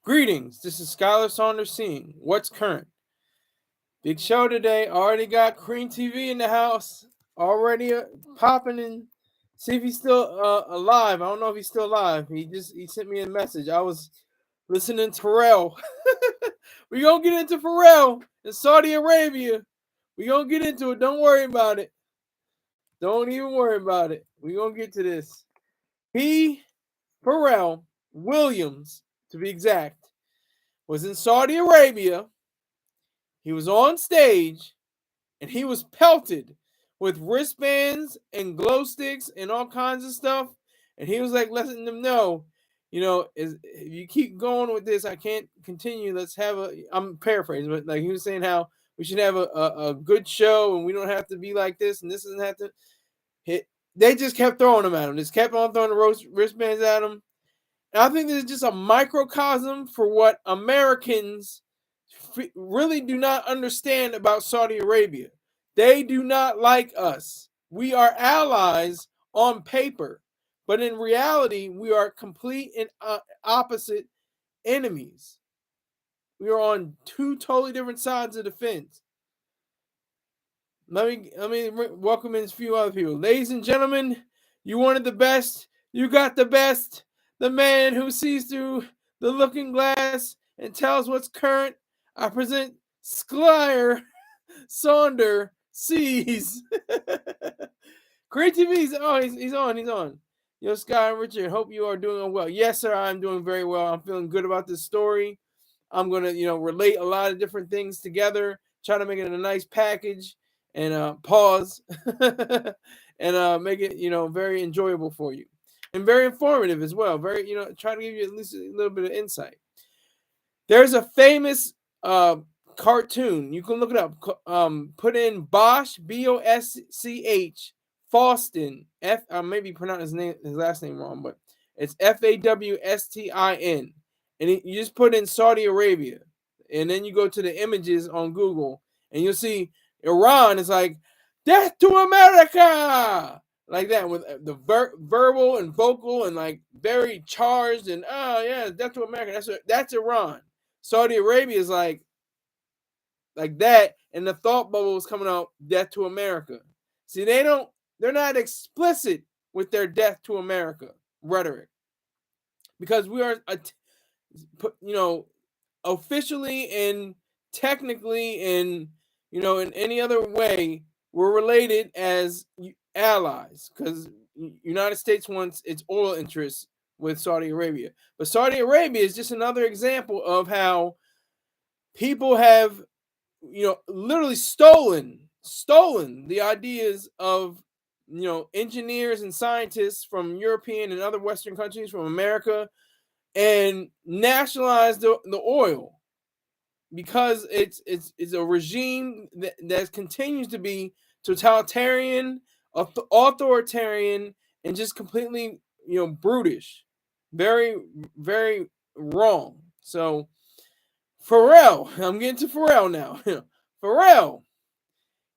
Greetings, this is Skylar Saunders seeing What's Current. Big show today. Already got Cream TV in the house. Already popping in. See if he's still alive. I don't know if he's still alive. He sent me a message. I was listening to Pharrell. We gonna get into Pharrell in Saudi Arabia. We gonna get into it. Don't worry about it. Don't even worry about it. We gonna get to this. Pharrell Williams, to be exact, was in Saudi Arabia. He was on stage and he was pelted with wristbands and glow sticks and all kinds of stuff. And he was like letting them know, if you keep going with this, I can't continue. I'm paraphrasing, but like he was saying how we should have a good show and we don't have to be like this and this doesn't have to hit. They just kept throwing them at him. Just kept on throwing the wristbands at him. And I think this is just a microcosm for what Americans really do not understand about Saudi Arabia. They do not like us. We are allies on paper, but in reality, we are complete and opposite enemies. We are on two totally different sides of the fence. Let me welcome in a few other people. Ladies and gentlemen, you wanted the best. You got the best. The man who sees through the looking glass and tells what's current. I present Squire Saunder sees. Great TV. Oh, he's on. Yo, Sky and Richard, hope you are doing well. Yes, sir, I'm doing very well. I'm feeling good about this story. I'm gonna, relate a lot of different things together, try to make it a nice package, and pause, and make it, very enjoyable for you, and very informative as well. Very, try to give you at least a little bit of insight. There's a famous cartoon. You can look it up. Put in Bosch, Bosch, Faustin. I maybe pronounce his last name wrong, but it's Fawstin. And you just put in Saudi Arabia, and then you go to the images on Google, and you'll see Iran is like death to America, like that with the verbal and vocal and like very charged and death to America. That's Iran. Saudi Arabia is like that, and the thought bubble is coming out, death to America. See, they're not explicit with their death to America rhetoric, because we are, officially and technically and, in any other way, we're related as allies, because United States wants its oil interests with Saudi Arabia. But Saudi Arabia is just another example of how people have, literally stolen the ideas of, engineers and scientists from European and other Western countries, from America, and nationalized the oil, because it's a regime that continues to be totalitarian, authoritarian, and just completely, brutish. Very, very wrong. So Pharrell, I'm getting to Pharrell now. Pharrell,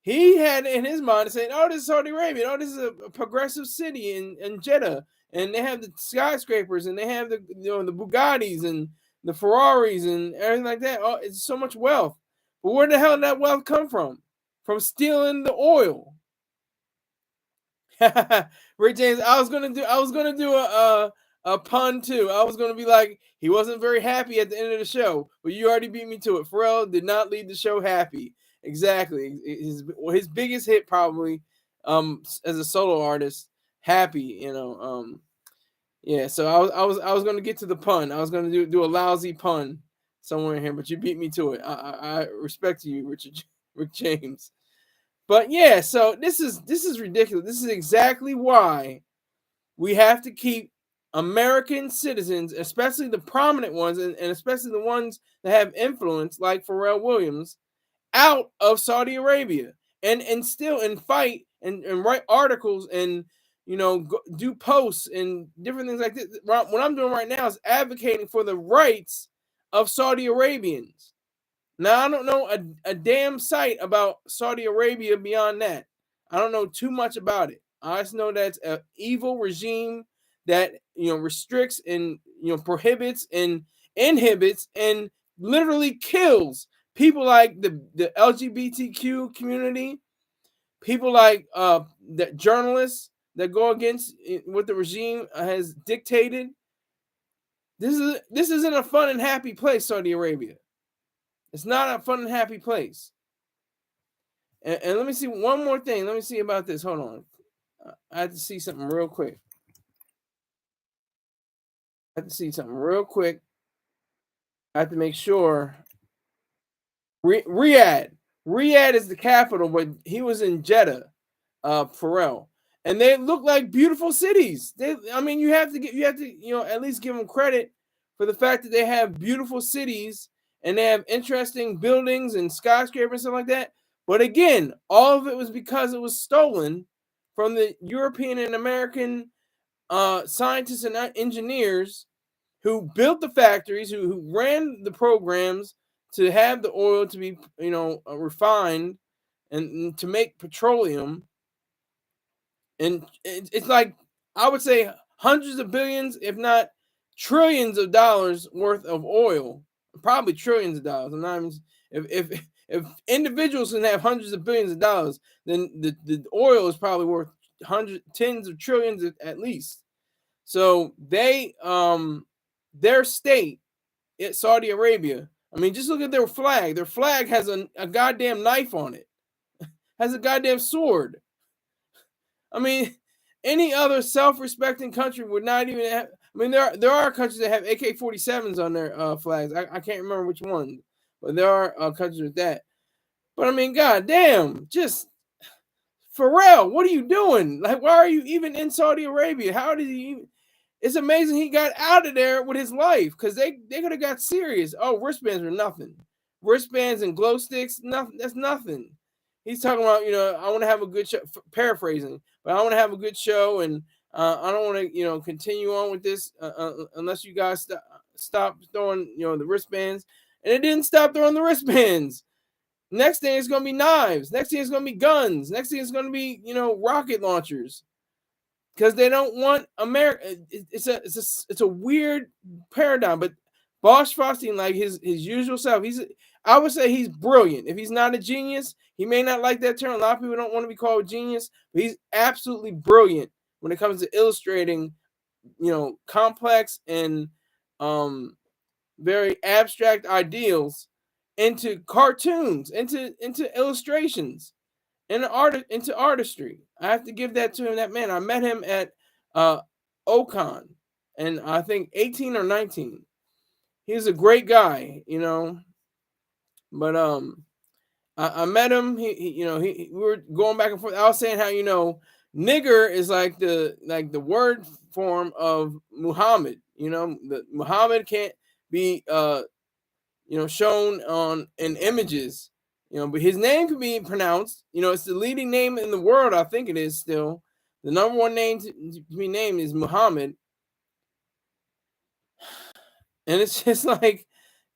he had in his mind saying, "Oh, this is Saudi Arabia. Oh, this is a progressive city in Jeddah, and they have the skyscrapers, and they have the the Bugattis and the Ferraris and everything like that. Oh, it's so much wealth. But where the hell did that wealth come from? From stealing the oil." Rick James, I was gonna do a pun too. I was gonna be like, he wasn't very happy at the end of the show, but you already beat me to it. Pharrell did not leave the show happy. Exactly. His biggest hit probably, as a solo artist, Happy. Yeah. So I was gonna get to the pun. I was gonna do a lousy pun somewhere in here, but you beat me to it. I respect you, Rick James. But yeah, so this is ridiculous. This is exactly why we have to keep American citizens, especially the prominent ones, and especially the ones that have influence, like Pharrell Williams, out of Saudi Arabia, and still and fight and write articles and do posts and different things like this. What I'm doing right now is advocating for the rights of Saudi Arabians. Now, I don't know a damn sight about Saudi Arabia beyond that. I don't know too much about it. I just know that's an evil regime that restricts and prohibits and inhibits and literally kills people like the LGBTQ community, people like the journalists that go against what the regime has dictated. This isn't a fun and happy place, Saudi Arabia. It's not a fun and happy place. And let me see one more thing. Let me see about this. Hold on. I have to see something real quick. I have to see something real quick. I have to make sure. Riyadh. Riyadh is the capital, but he was in Jeddah, Pharrell. And they look like beautiful cities. I mean, you have to, at least give them credit for the fact that they have beautiful cities and they have interesting buildings and skyscrapers and stuff like that. But again, all of it was because it was stolen from the European and American scientists and engineers who built the factories, who ran the programs to have the oil to be, refined and to make petroleum. And it's like, I would say hundreds of billions, if not trillions of dollars worth of oil, probably trillions of dollars. I'm not even, if individuals can have hundreds of billions of dollars, then the oil is probably worth tens of trillions at least. So their state, Saudi Arabia, I mean, just look at their flag. Their flag has a goddamn knife on it, has a goddamn sword. I mean, any other self-respecting country would not even have. I mean, there are countries that have AK-47s on their flags. I can't remember which one, but there are countries with that. But I mean, goddamn, just Pharrell, what are you doing? Like, why are you even in Saudi Arabia? How did he even? It's amazing he got out of there with his life, because they could have got serious. Oh, wristbands are nothing. Wristbands and glow sticks, nothing. That's nothing. He's talking about, I want to have a good show, paraphrasing, but I want to have a good show, and I don't want to, continue on with this unless you guys stop throwing, the wristbands. And it didn't stop throwing the wristbands. Next thing is going to be knives. Next thing is going to be guns. Next thing is going to be, rocket launchers. Because they don't want America. It's a weird paradigm. But Bosch Faustian, like his usual self, I would say he's brilliant. If he's not a genius, he may not like that term. A lot of people don't want to be called a genius, but he's absolutely brilliant when it comes to illustrating, complex and very abstract ideals into cartoons, into illustrations, into artistry. I have to give that to him. That man, I met him at Ocon, and I think 18 or 19. He's a great guy, But I met him. We were going back and forth. I was saying how nigger is like the word form of Muhammad. The Muhammad can't be shown in images. But his name can be pronounced. It's the leading name in the world. I think it is still the number one name to be named is Muhammad. And it's just like,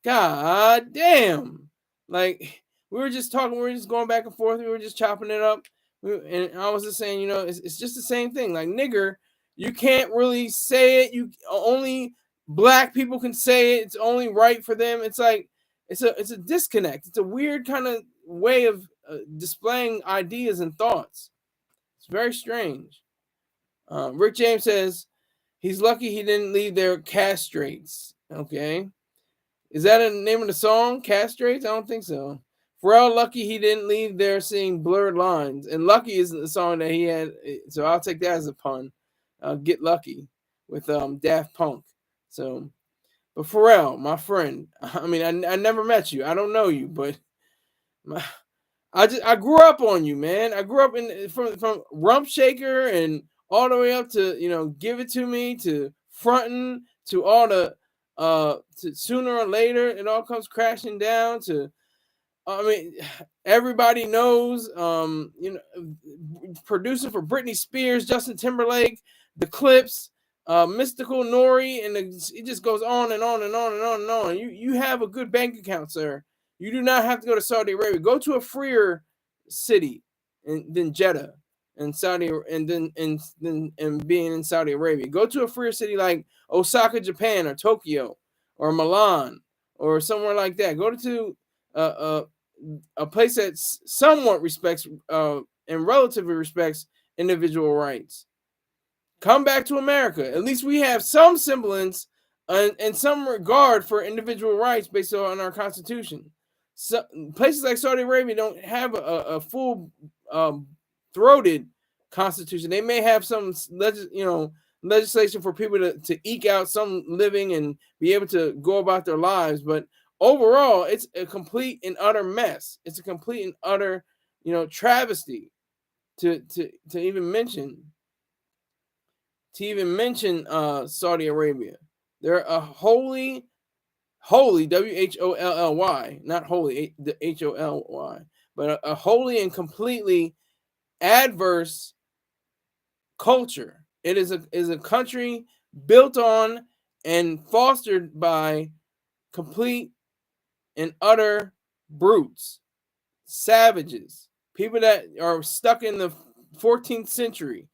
God damn. Like, we were just talking, we were just going back and forth, we were just chopping it up. And I was just saying, it's just the same thing. Like, nigger, you can't really say it. Only black people can say it. It's only right for them. It's like, it's a disconnect. It's a weird kind of way of displaying ideas and thoughts. It's very strange. Rick James says he's lucky he didn't leave there castrates. Okay. Is that a name of the song? Castrates? I don't think so. Pharrell lucky he didn't leave there seeing blurred lines. And Lucky isn't the song that he had. So I'll take that as a pun. Get Lucky with Daft Punk. So, but Pharrell, my friend, I mean, I never met you. I don't know you, but I grew up on you, man. I grew up from Rump Shaker and all the way up to, Give It To Me, to Frontin', to all the to Sooner or Later it all comes crashing down to, I mean, everybody knows, producing for Britney Spears, Justin Timberlake, The Clips, Mystical Nori, and it just goes on and on and on and on and on. You have a good bank account, sir. You do not have to go to Saudi Arabia. Go to a freer city than Jeddah and Saudi, and then being in Saudi Arabia. Go to a freer city like Osaka, Japan, or Tokyo, or Milan or somewhere like that. Go to a place that somewhat respects and relatively respects individual rights. Come back to America. At least we have some semblance and some regard for individual rights based on our Constitution. So, places like Saudi Arabia don't have a full throated constitution. They may have some legislation for people to eke out some living and be able to go about their lives, but overall, it's a complete and utter mess. It's a complete and utter, travesty to even mention. Saudi Arabia. They're a holy, WHOLLY, not holy, the HOLY, but a wholly and completely adverse culture. It is a country built on and fostered by complete and utter brutes, savages, people that are stuck in the 14th century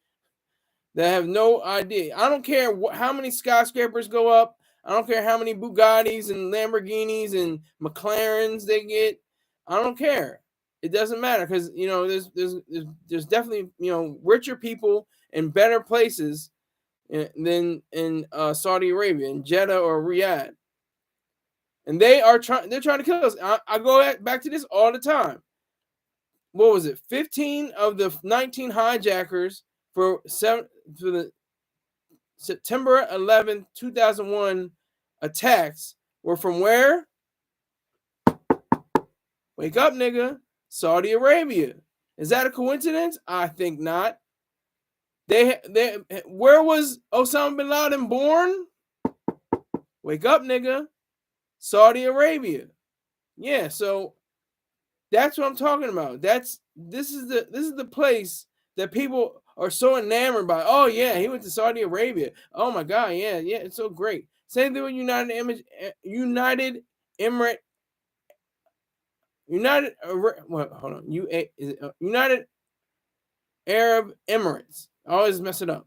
that have no idea. I don't care how many skyscrapers go up. I don't care how many Bugattis and Lamborghinis and McLarens they get. I don't care. It doesn't matter because there's definitely richer people in better places than in Saudi Arabia, in Jeddah or Riyadh, and they're trying to kill us. I go back to this all the time. What was it? 15 of the 19 hijackers for the September 11th, 2001 attacks were from where? Wake up, nigga. Saudi Arabia. Is that a coincidence? I think not. Where was Osama bin Laden born? Wake up, nigga. Saudi Arabia. Yeah, so that's what I'm talking about. This is the place that people are so enamored by. Oh yeah, he went to Saudi Arabia. Oh my God, yeah, it's so great. Same thing with United Arab Emirates. I always mess it up.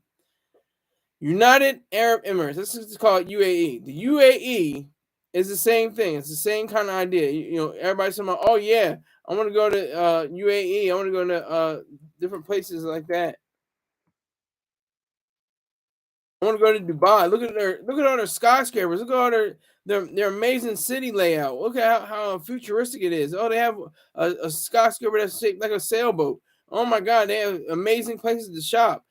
United Arab Emirates. Let's just call it UAE. The UAE is the same thing. It's the same kind of idea. Everybody's talking about, oh yeah, I want to go to UAE. I want to go to different places like that. I want to go to Dubai. Look at all their skyscrapers. Look at all their amazing city layout. Look at how futuristic it is. Oh, they have a skyscraper that's shaped like a sailboat. Oh my God, they have amazing places to shop.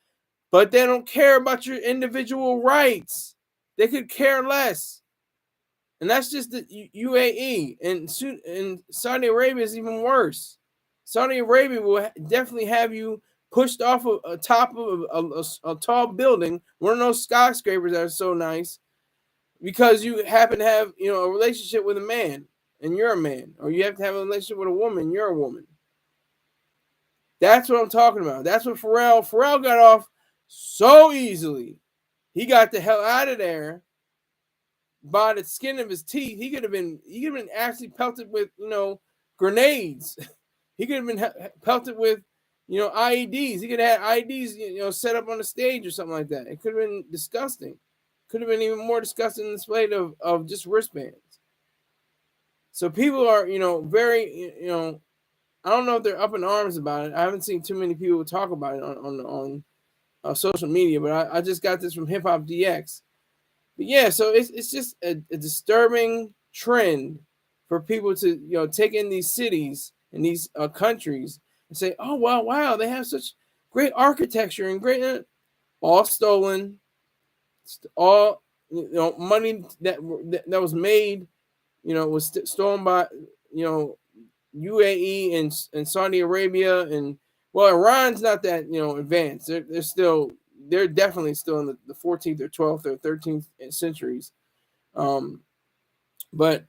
But they don't care about your individual rights. They could care less. And that's just the UAE. And Saudi Arabia is even worse. Saudi Arabia will definitely have you pushed off a top of a tall building, one of those skyscrapers that are so nice, because you happen to have a relationship with a man, and you're a man, or you have to have a relationship with a woman, you're a woman. That's what I'm talking about. That's what Pharrell got off so easily. He got the hell out of there by the skin of his teeth. He could have been actually pelted with grenades. He could have been pelted with IEDs. He could have had IEDs set up on the stage or something like that. It could have been disgusting. Could have been even more disgusting displayed of just wristbands. So people are very I don't know if they're up in arms about it. I haven't seen too many people talk about it on social media, but I just got this from Hip Hop DX. But yeah, so it's just a disturbing trend for people to take in these cities and these countries and say, oh wow, they have such great architecture and great, all stolen, all money that was made, was stolen by UAE and Saudi Arabia, and Iran's not that advanced. They're definitely still in the 14th or 12th or 13th centuries, but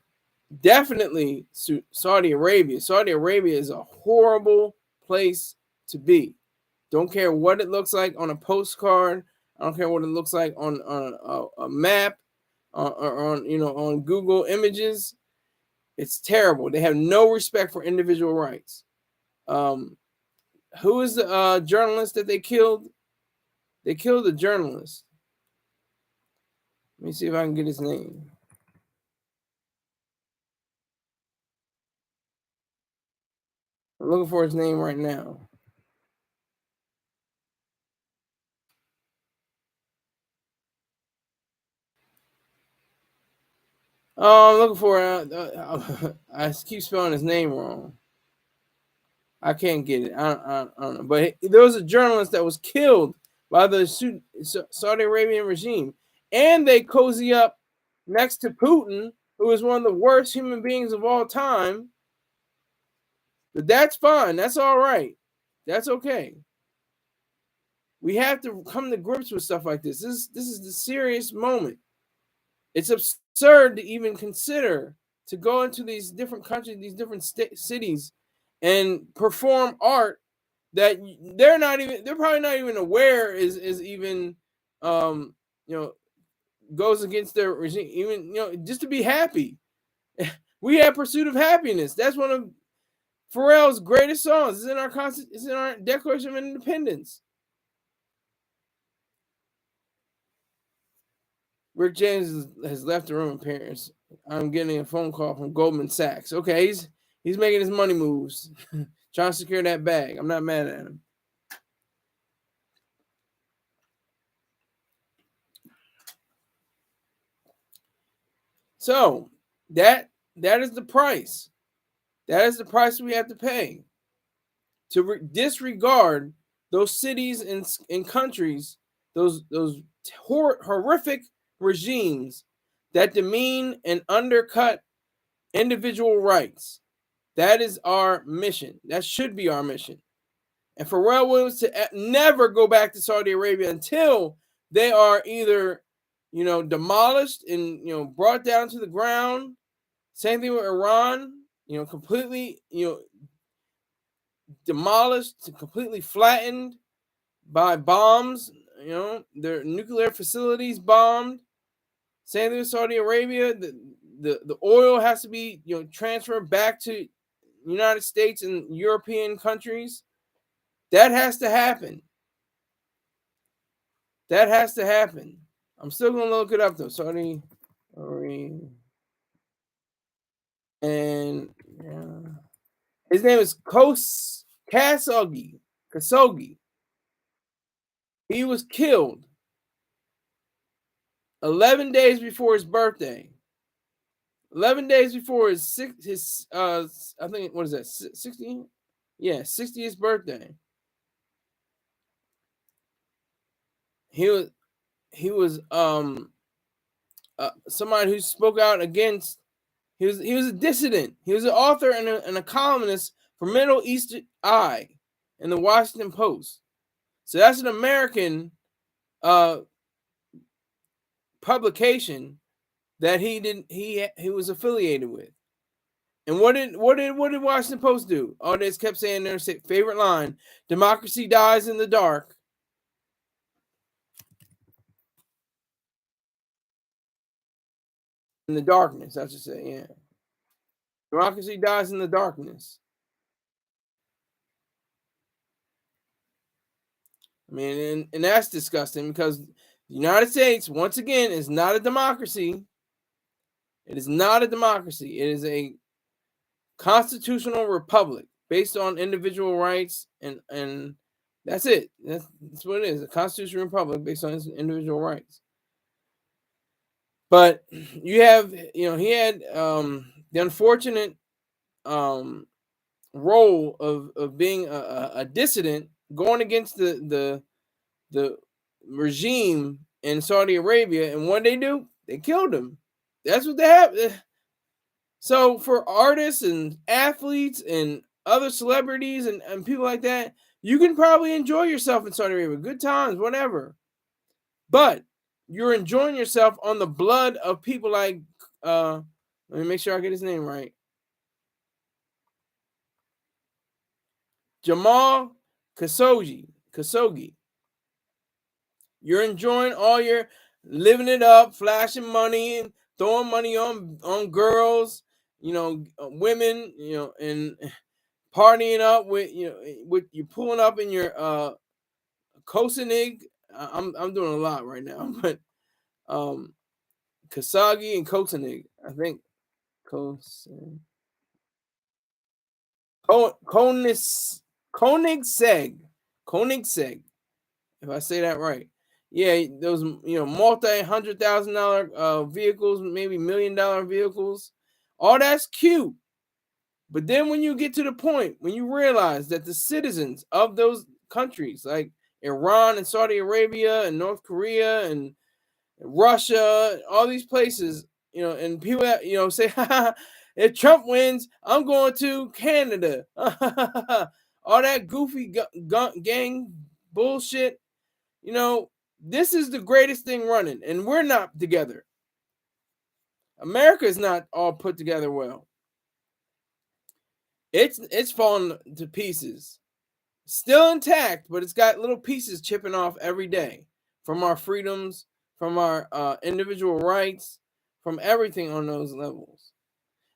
definitely Saudi Arabia. Saudi Arabia is a horrible place to be. Don't care what it looks like on a postcard. I don't care what it looks like on a map or on Google Images. It's terrible. They have no respect for individual rights. Who is the journalist that they killed? They killed a journalist. Let me see if I can get his name. I'm looking for his name right now. Oh, I'm looking for I keep spelling his name wrong. I can't get it. I don't know. But there was a journalist that was killed by the Saudi Arabian regime. And they cozy up next to Putin, who is one of the worst human beings of all time. But that's fine. That's all right. That's okay. We have to come to grips with stuff like this. This is the serious moment. It's absurd to even consider to go into these different countries, these different cities, and perform art that they're probably not even aware is even you know goes against their regime. Even just to be happy. We have Pursuit of Happiness. That's one of Pharrell's greatest songs. It's in our Declaration of Independence. Rick James has left the room. Appearance. I'm getting a phone call from Goldman Sachs. Okay, he's making his money moves, trying to secure that bag. I'm not mad at him. So that is the price. That is the price we have to pay to disregard those cities and countries, those horrific regimes that demean and undercut individual rights. That is our mission. That should be our mission. And for Pharrell Williams to never go back to Saudi Arabia until they are either, demolished and, brought down to the ground. Same thing with Iran, completely, demolished, completely flattened by bombs, their nuclear facilities bombed. Same thing with Saudi Arabia. The oil has to be, transferred back to United States and European countries. That has to happen. That has to happen. I'm still gonna look it up though. Saudi Arabia. And his name is Khashoggi. Khashoggi. He was killed 11 days before his birthday. 11 days before his I think, what is that, 60? Yeah, 60th birthday. He was somebody who spoke out against. He was a dissident. He was an author and a columnist for Middle East Eye in the Washington Post. So that's an American publication that he was affiliated with. And what did Washington Post do? Oh, they just kept saying their favorite line: "Democracy dies in the dark." In the darkness, I should say. Yeah, democracy dies in the darkness. I mean, and that's disgusting because the United States, once again, is not a democracy. It is not a democracy. It is a constitutional republic based on individual rights, and that's it. That's what it is. A constitutional republic based on individual rights. But you have, he had the unfortunate role of being a dissident, going against the regime in Saudi Arabia, and what they do, they killed him. That's what they have. So for artists and athletes and other celebrities and people like that, you can probably enjoy yourself in Saudi Arabia, good times, whatever. But you're enjoying yourself on the blood of people like let me make sure I get his name right. Jamal Khashoggi. You're enjoying all your living it up, flashing money and throwing money on girls, women, and partying up with you pulling up in your Kosenig. I'm doing a lot right now, but Khashoggi and Kosenig, I think. Koenigsegg. Koenigsegg, if I say that right. Yeah, those multi-$100,000 vehicles, maybe $1 million vehicles. All that's cute. But then when you get to the point when you realize that the citizens of those countries like Iran and Saudi Arabia and North Korea and Russia, all these places, and people that, say, if Trump wins, I'm going to Canada. All that goofy gang bullshit. This is the greatest thing running, and we're not together. America is not all put together well. It's falling to pieces. Still intact, but it's got little pieces chipping off every day from our freedoms, from our individual rights, from everything on those levels.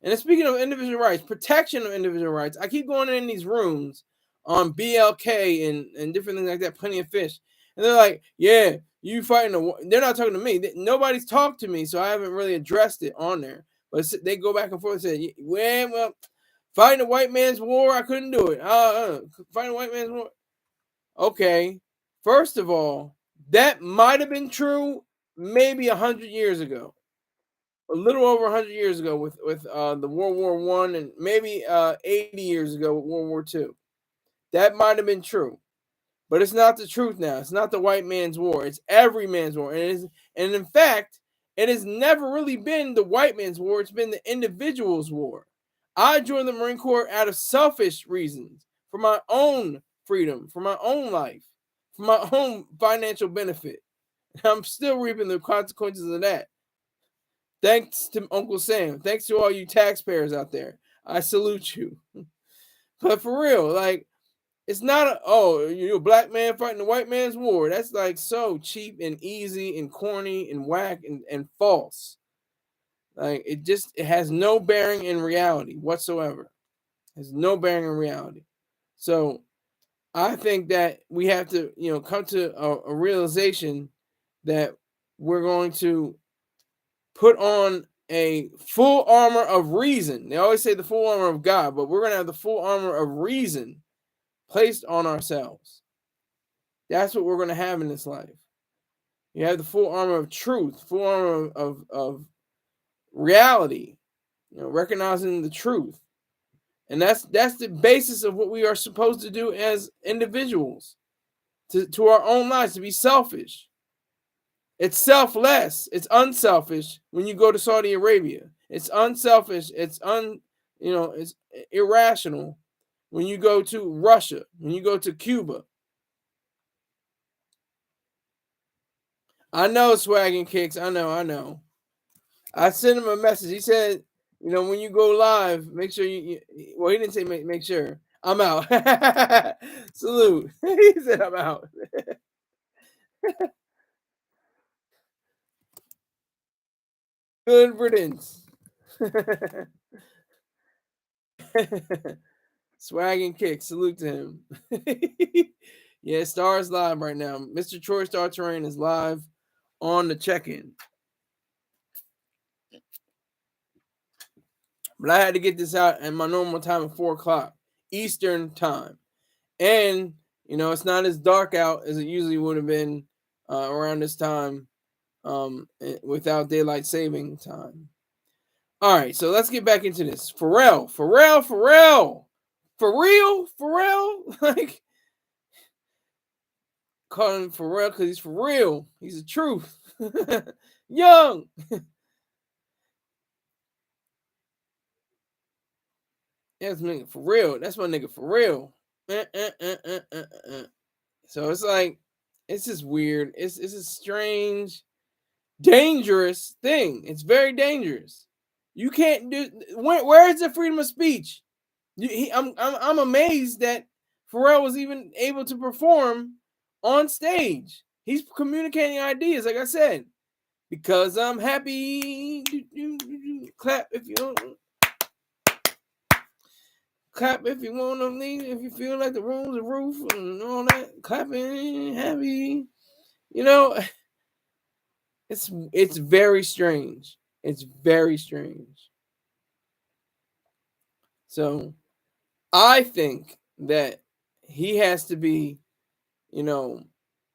And then speaking of individual rights, protection of individual rights, I keep going in these rooms on BLK and different things like that, Plenty of Fish, and they're like, yeah, you fighting a war. They're not talking to me. Nobody's talked to me, so I haven't really addressed it on there. But they go back and forth and say, well, fighting a white man's war, I couldn't do it. Fighting a white man's war. Okay, first of all, that might have been true maybe 100 years ago, a little over 100 years ago with the World War One, and maybe 80 years ago with World War Two. That might have been true, but it's not the truth now. It's not the white man's war. It's every man's war, and in fact, it has never really been the white man's war. It's been the individual's war. I joined the Marine Corps out of selfish reasons, for my own freedom, for my own life, for my own financial benefit. I'm still reaping the consequences of that. Thanks to Uncle Sam. Thanks to all you taxpayers out there. I salute you. But for real, like, it's not you're a black man fighting a white man's war. That's like so cheap and easy and corny and whack and false. Like, it has no bearing in reality whatsoever. It has no bearing in reality. So I think that we have to, come to a realization that we're going to put on a full armor of reason. They always say the full armor of God, but we're going to have the full armor of reason placed on ourselves. That's what we're going to have in this life. You have the full armor of truth, full armor of reality, recognizing the truth. And that's the basis of what we are supposed to do as individuals, to our own lives, to be selfish. It's selfless. It's unselfish when you go to Saudi Arabia. It's unselfish. It's irrational when you go to Russia, when you go to Cuba. I know, Swagging Kicks. I know. I sent him a message. He said, when you go live, make sure well, he didn't say make sure. I'm out. Salute. He said I'm out. Good riddance. Swag and Kick. Salute to him. Yeah, Star is live right now. Mr. Troy Star Terrain is live on the check-in. But I had to get this out at my normal time of 4 o'clock Eastern time. And, it's not as dark out as it usually would have been around this time without daylight saving time. All right, so let's get back into this. Pharrell. For real? Like, call him Pharrell because he's for real. He's the truth. Young. That's my nigga for real. That's my nigga for real. So it's like, it's just weird. It's a strange, dangerous thing. It's very dangerous. You can't do. Where is the freedom of speech? I'm amazed that Pharrell was even able to perform on stage. He's communicating ideas, like I said. Because I'm happy. Clap if you don't. Clap if you want to leave. If you feel like the room's a roof and all that. Clapping, happy. It's very strange. It's very strange. So I think that he has to be,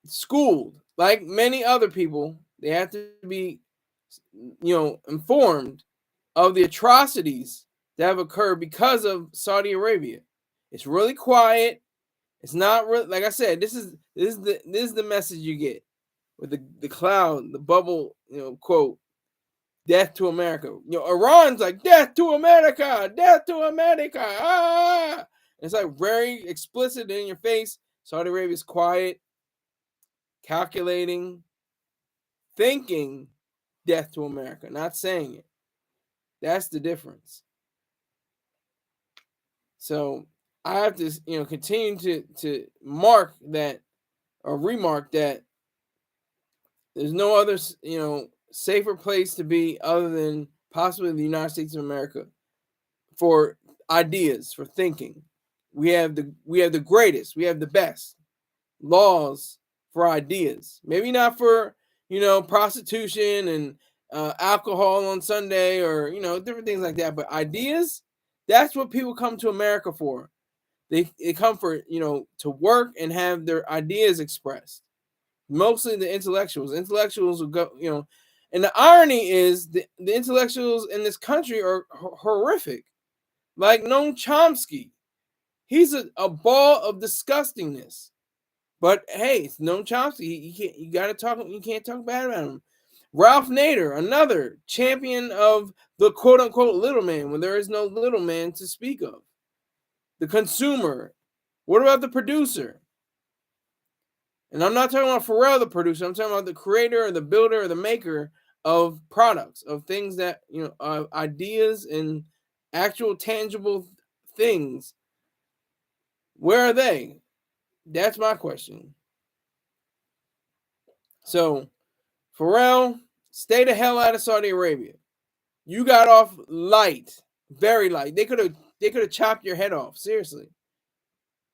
schooled like many other people. They have to be, informed of the atrocities that have occurred because of Saudi Arabia. It's really quiet. It's not really, like I said. This is the message you get with the cloud, the bubble, quote, "Death to America." Iran's like, "Death to America, death to America." Ah, it's like very explicit in your face. Saudi Arabia's quiet, calculating, thinking, "Death to America," not saying it. That's the difference. So I have to, continue to mark that or remark that there's no other, safer place to be other than possibly the United States of America for ideas, for thinking. We have the greatest, we have the best laws for ideas. Maybe not for, prostitution and alcohol on Sunday or, different things like that, but ideas, that's what people come to America for. They come for, to work and have their ideas expressed. Mostly the intellectuals. Intellectuals will go, and the irony is the intellectuals in this country are horrific. Like Noam Chomsky, he's a ball of disgustingness. But hey, it's Noam Chomsky. You gotta talk. You can't talk bad about him. Ralph Nader, another champion of the quote unquote little man when there is no little man to speak of. The consumer. What about the producer? And I'm not talking about Pharrell, the producer. I'm talking about the creator or the builder or the maker of products, of things that, ideas and actual tangible things. Where are they? That's my question. So, Pharrell, stay the hell out of Saudi Arabia. You got off light, very light. They could have chopped your head off. Seriously,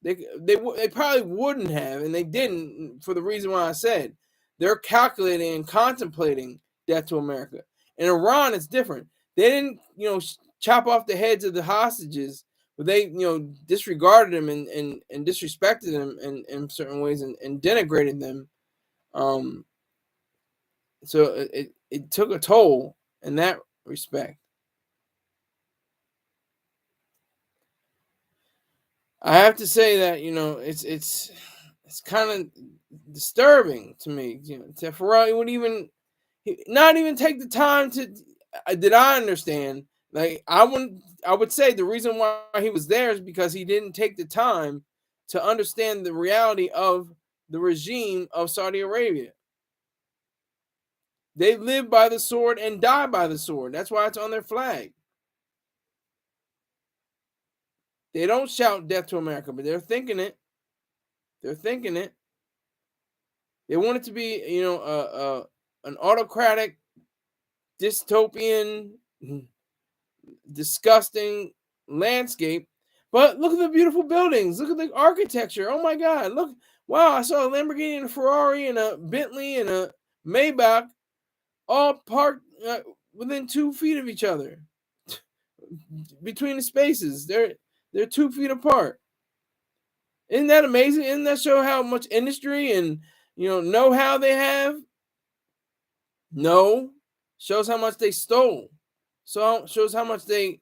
they probably wouldn't have, and they didn't for the reason why I said they're calculating and contemplating death to America. In Iran, it's different. They didn't, chop off the heads of the hostages, but they, disregarded them and disrespected them in certain ways and denigrated them. Um, so it took a toll in that respect. I have to say that it's kind of disturbing to me. That Pharrell would even not even take the time to. Did I understand? Like I would say the reason why he was there is because he didn't take the time to understand the reality of the regime of Saudi Arabia. They live by the sword and die by the sword. That's why it's on their flag. They don't shout death to America, but they're thinking it. They're thinking it. They want it to be, an autocratic, dystopian, disgusting landscape. But look at the beautiful buildings. Look at the architecture. Oh my God! Look, wow! I saw a Lamborghini and a Ferrari and a Bentley and a Maybach all parked within 2 feet of each other. Between the spaces, they're 2 feet apart. Isn't that amazing? Isn't that show how much industry and know-how they have? No, shows how much they stole. So shows how much they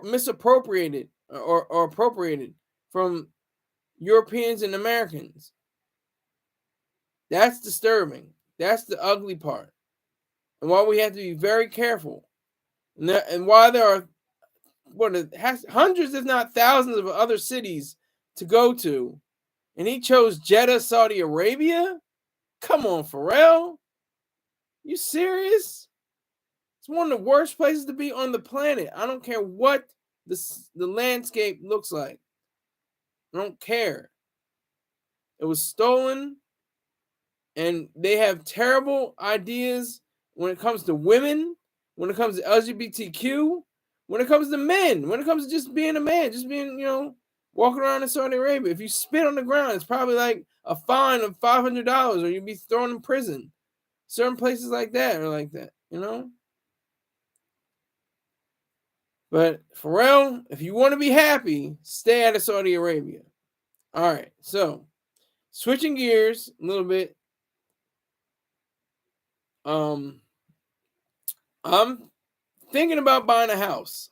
misappropriated or appropriated from Europeans and Americans. That's disturbing. That's the ugly part, and why we have to be very careful, and why there are hundreds, if not thousands, of other cities to go to, and he chose Jeddah, Saudi Arabia. Come on, Pharrell. You serious? It's one of the worst places to be on the planet. I don't care what the landscape looks like. I don't care. It was stolen, and they have terrible ideas when it comes to women, when it comes to LGBTQ, when it comes to men, when it comes to just being a man, just being, walking around in Saudi Arabia. If you spit on the ground, it's probably like a fine of $500 or you'd be thrown in prison. Certain places like that are like that. But Pharrell, if you want to be happy, stay out of Saudi Arabia. All right, so switching gears a little bit. Um, I'm thinking about buying a house.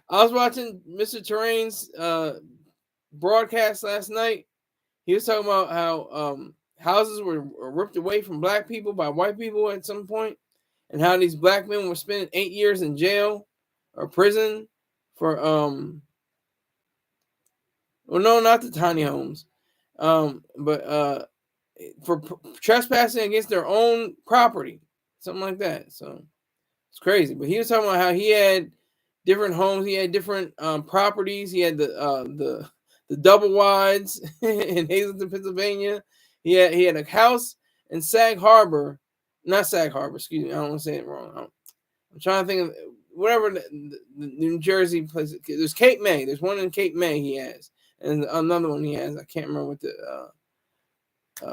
I was watching Mr. Terrain's broadcast last night. He was talking about how houses were ripped away from black people by white people at some point, and how these black men were spending 8 years in jail or prison for well, no, not the tiny homes, but for trespassing against their own property, something like that. So it's crazy. But he was talking about how he had different homes, he had different properties. He had the double wides in Hazleton, Pennsylvania. He had a house in Sag Harbor, not Sag Harbor. Excuse me, I don't want to say it wrong. I'm trying to think of whatever the New Jersey place. There's Cape May. There's one in Cape May he has, and another one he has. I can't remember what the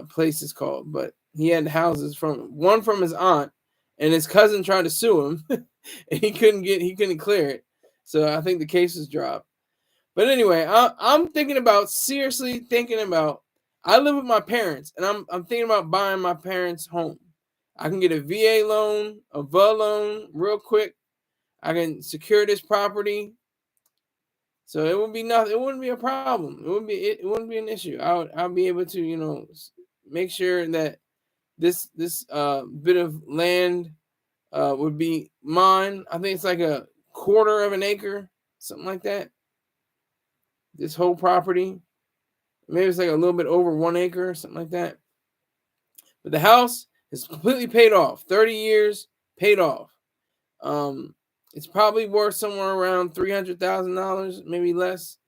place is called, but he had houses from his aunt, and his cousin tried to sue him, and he couldn't clear it. So I think the case was dropped. But anyway, I'm seriously thinking about. I live with my parents, and I'm thinking about buying my parents' home. I can get a VA loan, a VA loan, real quick. I can secure this property, so it would be nothing. It wouldn't be a problem. It wouldn't be an issue. I'll be able to make sure that this bit of land would be mine. I think it's like a quarter of an acre, something like that. This whole property, maybe it's like a little bit over 1 acre, something like that. But the house is completely paid off. 30 years paid off. It's probably worth somewhere around $300,000, maybe less.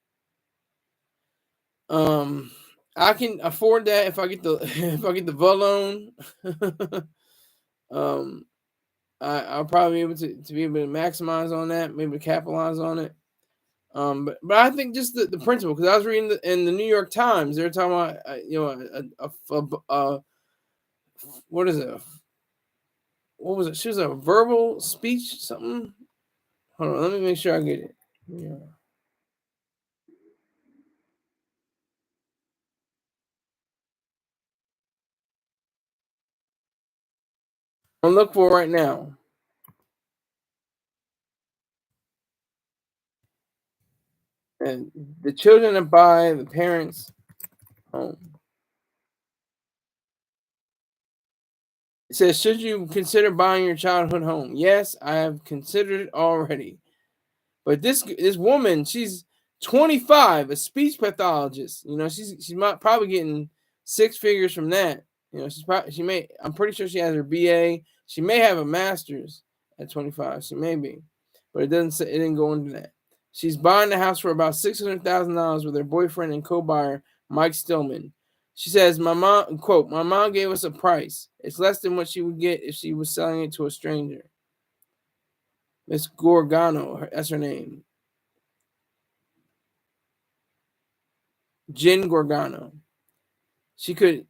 I can afford that if I get the VA loan. I'll probably be able to be able to maximize on that, maybe capitalize on it. But I think just the principle, because I was reading in the New York Times, they were talking about what is it? What was it? She was a verbal speech, something. Hold on, let me make sure I get it. Yeah. I'm looking for it right now. And the children that buy the parents' home. It says, should you consider buying your childhood home? Yes, I have considered it already. But this woman, she's 25, a speech pathologist. She's probably getting six figures from that. I'm pretty sure she has her BA. She may have a master's at 25. She may be, but it didn't go into that. She's buying the house for about $600,000 with her boyfriend and co-buyer Mike Stillman. She says, "My mom, quote, my mom gave us a price. It's less than what she would get if she was selling it to a stranger." Miss Gorgano, that's her name. Jen Gorgano. She could,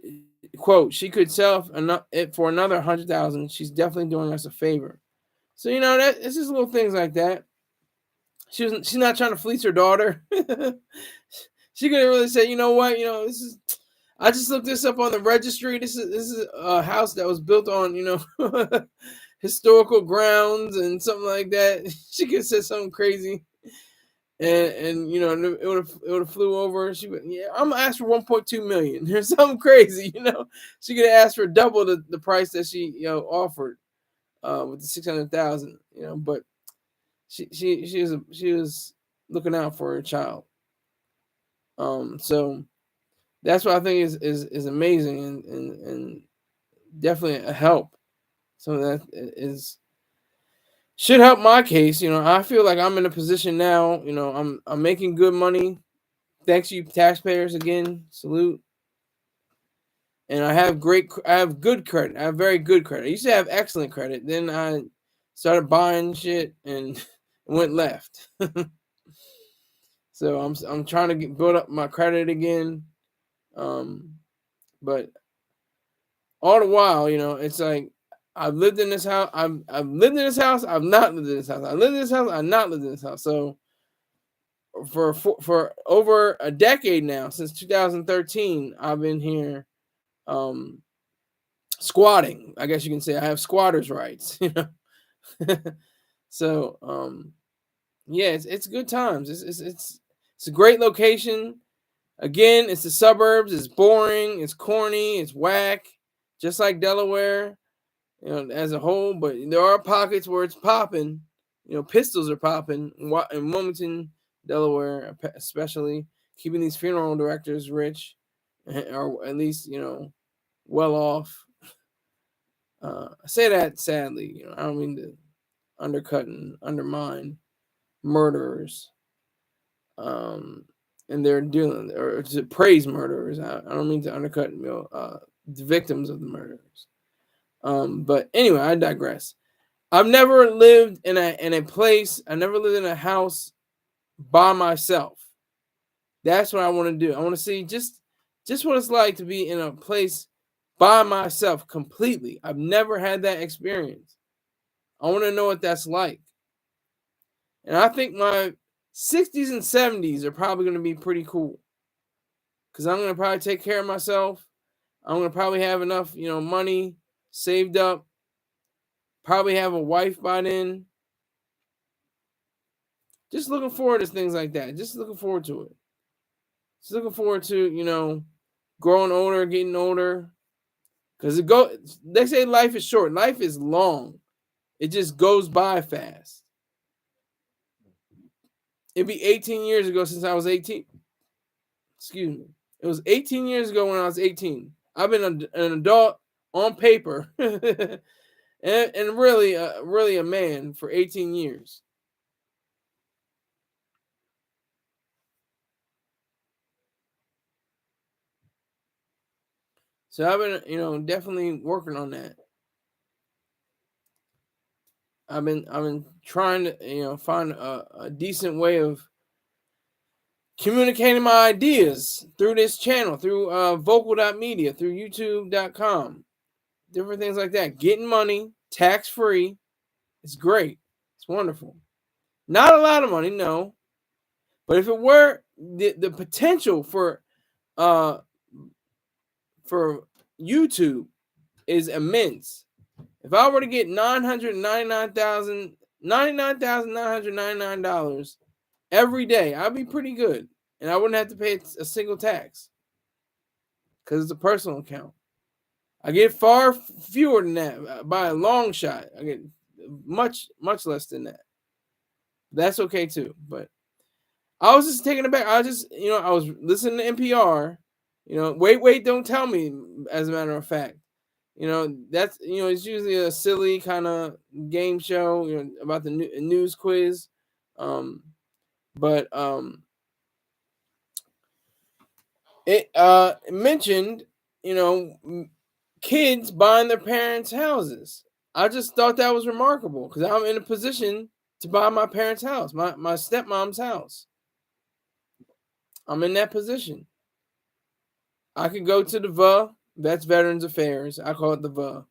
quote, she could sell it for another 100,000. She's definitely doing us a favor. So that it's just little things like that. She's not trying to fleece her daughter. She could really say, you know what, this is. I just looked this up on the registry. This is a house that was built on historical grounds and something like that. She could have said something crazy. And it would have flew over. She would, yeah, I'm gonna ask for 1.2 million. There's something crazy, She could have asked for double the price that she offered with the 600,000. But she was looking out for her child. So that's what I think is amazing and definitely a help. So that should help my case. I feel like I'm in a position now. I'm making good money. Thanks you taxpayers again. Salute. And I have good credit. I have very good credit. I used to have excellent credit. Then I started buying shit and it went left. So I'm trying to build up my credit again. But all the while, it's like I've lived in this house. I've lived in this house. I've not lived in this house. I lived in this house. I've not lived in this house. So for over a decade now, since 2013, I've been here um squatting. I guess you can say I have squatters' rights. So yeah, it's good times. It's a great location. Again, it's the suburbs. It's boring. It's corny. It's whack, just like Delaware, as a whole. But there are pockets where it's popping. Pistols are popping in Wilmington, Delaware, especially keeping these funeral directors rich, or at least well off. I say that sadly. I don't mean to undercut and undermine murderers. And they're dealing or to praise murderers. I don't mean to undercut the victims of the murderers. But anyway, I digress. I've never lived in a place. I never lived in a house by myself. That's what I want to do. I want to see just what it's like to be in a place by myself completely. I've never had that experience. I want to know what that's like. And I think my 60s and 70s are probably going to be pretty cool. Because I'm going to probably take care of myself. I'm going to probably have enough, money saved up. Probably have a wife by then. Just looking forward to things like that. Just looking forward to it. Just looking forward to, growing older, getting older. Because they say life is short. Life is long. It just goes by fast. It'd be 18 years ago since I was 18. Excuse me. It was 18 years ago when I was 18. I've been an adult on paper and really a man for 18 years. So I've been, definitely working on that. I've been trying to, find a decent way of communicating my ideas through this channel, through vocal.media, through youtube.com, different things like that. Getting money, tax-free. It's great. It's wonderful. Not a lot of money, no. But if it were, the potential for YouTube is immense. If I were to get $99,999 every day, I'd be pretty good. And I wouldn't have to pay a single tax because it's a personal account. I get far fewer than that by a long shot. I get much less than that. That's okay too. But I was just taking it back. I was listening to NPR. Wait, don't tell me. As a matter of fact, that's it's usually a silly kind of game show. About the news quiz. But it mentioned kids buying their parents' houses. I just thought that was remarkable because I'm in a position to buy my parents' house, my stepmom's house. I'm in that position. I could go to the that's Veterans Affairs. I call it the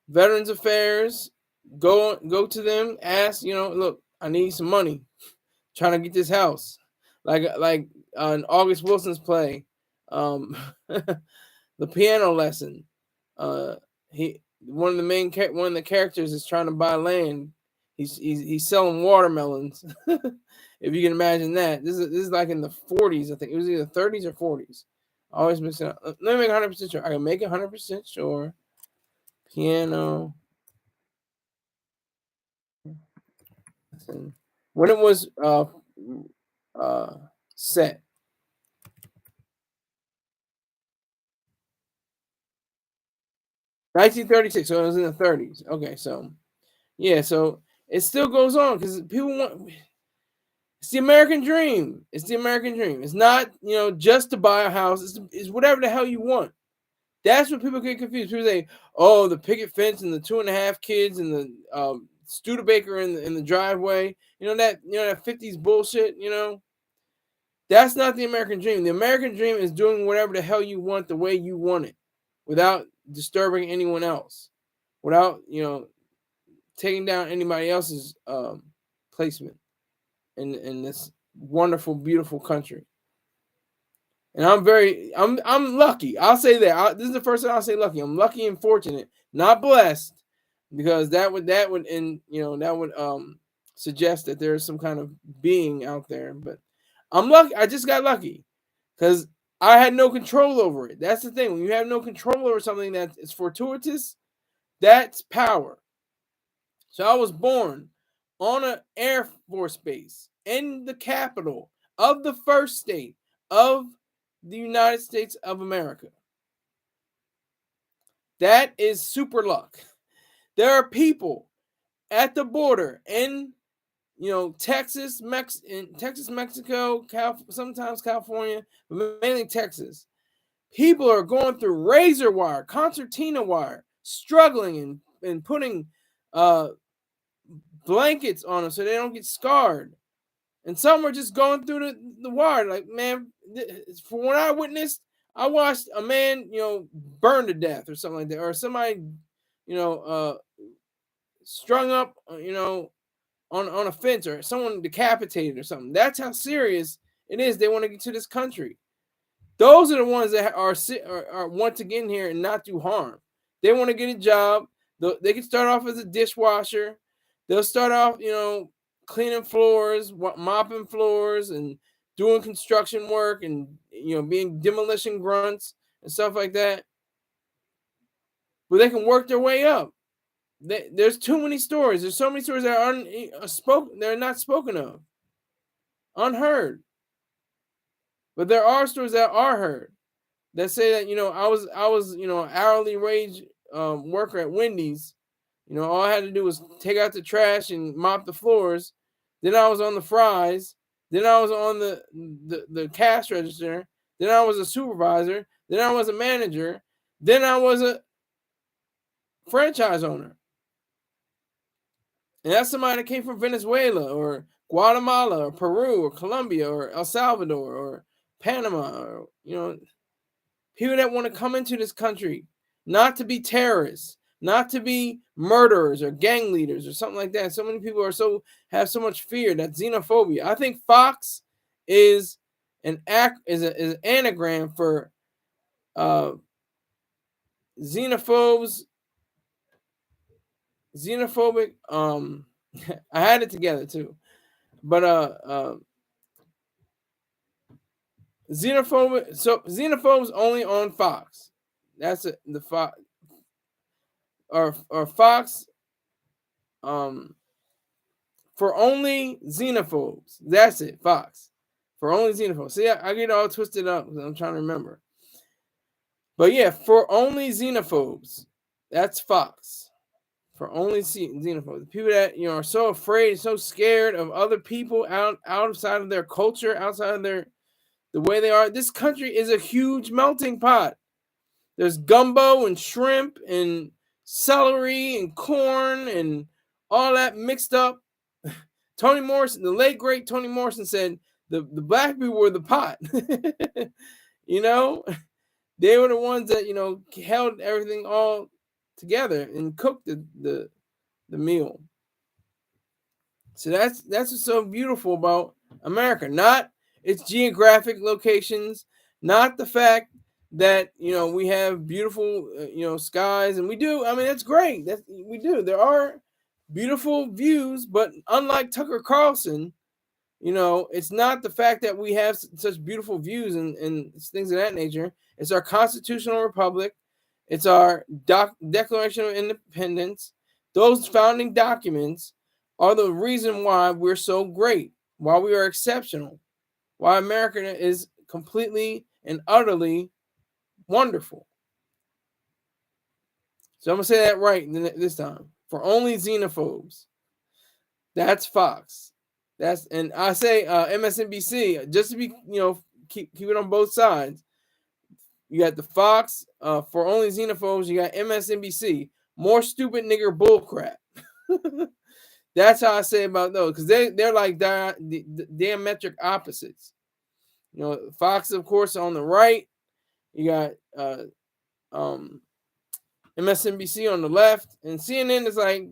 Veterans Affairs. Go to them, ask, look, I need some money. Trying to get this house. Like in August Wilson's play, the piano lesson. One of the characters is trying to buy land. He's selling watermelons. If you can imagine that. This is like in the 40s, I think. It was either 30s or 40s. I always mix it up. Let me make 100% sure. I can make it 100% sure. Piano. When it was set. $1936, so it was in the 30s. Okay, so yeah, so it still goes on because people want. It's the American dream. It's the American dream. It's not just to buy a house. It's whatever the hell you want. That's what people get confused. People say, "Oh, the picket fence and the 2.5 kids and the Studebaker in the driveway." That 50s bullshit. That's not the American dream. The American dream is doing whatever the hell you want the way you want it, without disturbing anyone else. without taking down anybody else's placement in this wonderful, beautiful country. And I'm lucky. I'll say that. This is the first time I'll say lucky. I'm lucky and fortunate, not blessed, because that would suggest that there's some kind of being out there. But I'm lucky. I just got lucky because I had no control over it. That's the thing. When you have no control over something that is fortuitous, that's power. So I was born on an Air Force base in the capital of the first state of the United States of America. That is super luck. There are people at the border in Texas, Mexico, sometimes California, but mainly Texas. People are going through razor wire, concertina wire, struggling and putting blankets on them so they don't get scarred. And some are just going through the wire. Like, man, from what I witnessed, I watched a man, burn to death or something like that, or somebody, strung up, on a fence, or someone decapitated or something. That's how serious it is. They want to get to this country. Those are the ones that are want to get in here and not do harm. They want to get a job. They can start off as a dishwasher. They'll start off, cleaning floors, mopping floors, and doing construction work, and being demolition grunts and stuff like that. But they can work their way up. There's too many stories. There's so many stories that are they're not spoken of, unheard. But there are stories that are heard that say that I was hourly wage worker at Wendy's. All I had to do was take out the trash and mop the floors. Then I was on the fries. Then I was on the cash register. Then I was a supervisor. Then I was a manager. Then I was a franchise owner. And that's somebody that came from Venezuela or Guatemala or Peru or Colombia or El Salvador or Panama, or people that want to come into this country not to be terrorists, not to be murderers or gang leaders or something like that. So many people have so much fear. That's xenophobia. I think Fox is an anagram for xenophobic. I had it together too, but xenophobic. So xenophobes only on Fox. That's it. The Fox or Fox. For only xenophobes. That's it. Fox. For only xenophobes. See, I get all twisted up because I'm trying to remember. But yeah, for only xenophobes. That's Fox. For only xenophobes. The people that are so afraid, so scared of other people outside of their culture, outside of the way they are. This country is a huge melting pot. There's gumbo and shrimp and celery and corn and all that mixed up. Toni Morrison, the late great Toni Morrison, said the black people were the pot. They were the ones that held everything all together and cooked the meal. So that's what's so beautiful about America. Not its geographic locations, not the fact that we have beautiful skies, and we do. I mean, that's great. We do. There are beautiful views, but unlike Tucker Carlson, it's not the fact that we have such beautiful views and things of that nature. It's our constitutional republic. It's our Declaration of Independence. Those founding documents are the reason why we're so great, why we are exceptional, why America is completely and utterly wonderful. So I'm going to say that right this time. For only xenophobes. That's Fox. And I say MSNBC, just to be, keep it on both sides. You got the Fox, for only xenophobes. You got MSNBC, more stupid nigger bullcrap. That's how I say about those, because they're like diametric opposites. Fox, of course, on the right. You got MSNBC on the left, and CNN is like,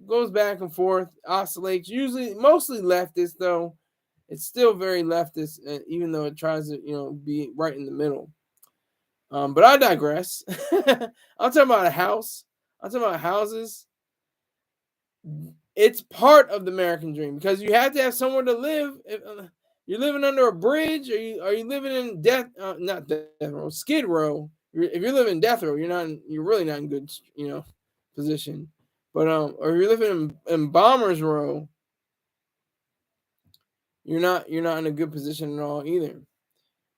goes back and forth, oscillates. Usually, mostly leftist though. It's still very leftist, even though it tries to, be right in the middle. But I digress. I'm talking about a house. I'm talking about houses. It's part of the American dream because you have to have somewhere to live. If, you're living under a bridge, are you living in not death row, Skid Row? If you're living in death row, you're really not in good, position. But or you're living in Bombers Row, you're not in a good position at all either.